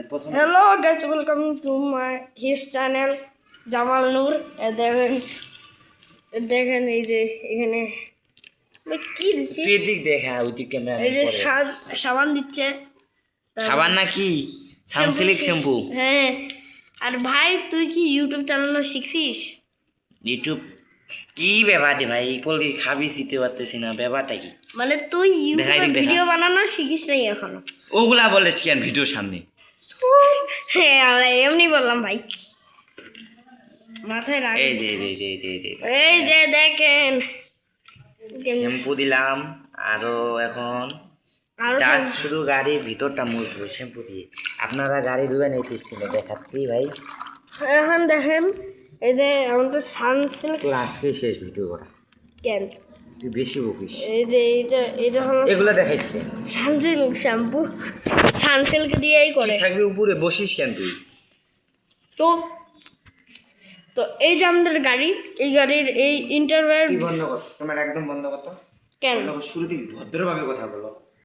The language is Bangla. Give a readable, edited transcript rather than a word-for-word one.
প্রথম hello guys, welcome to my his channel Jamal Noor. দেখেন এই যে এখানে কি দিচ্ছি, তুই দিক দেখা ওই দিক ক্যামেরা এই যে পরে সাবান দিচ্ছে, খাবার নাকি সানসিল্ক শ্যাম্পু হ্যাঁ। আর ভাই তুই কি ইউটিউব চালানো শিখছিস? ইউটিউব কি ব্যাপার রে ভাই বলি খাবি শিখতে পারতেছি না ব্যাপারটা কি মানে তুই দেখাই ইউটিউবে দিক দেখা। ভিডিও বানানো শিখিস নাই এখনো? ওগুলা বলে কেন ভিডিওর সামনে হ্যাঁ আমরা এমনি বললাম ভাই, মাথায় রাখ। এই যে এই যে এই যে এই যে এই যে দেখেন শ্যাম্পু দিলাম আরো এখন আরো জাস্ট শুধু গাড়ির ভিতরটা মুছবো শ্যাম্পু দিয়ে। আপনারা গাড়ি ধুবেন এই সিস্টেমে দেখাচ্ছি ভাই। এখন দেখেন এই যে আমাদের সানসিল্ক তোর আজকে শেষ ভিডিও করা, কেন তুই বেশি বকিস। এই যে এটা হলো এগুলো দেখাইছি কেন? সানসিল্ক শ্যাম্পু, সানসিল্ক দিয়েই কি করে। থাকবে উপরে বসিস কেন তুই? তো তো এই যে আমাদের গাড়ি, এই গাড়ির এই ইন্টারভিউ তুই বন্ধ কর, তোমার একদম বন্ধ কর তো। কেন শুরু থেকে ভদ্রভাবে কথা বলো।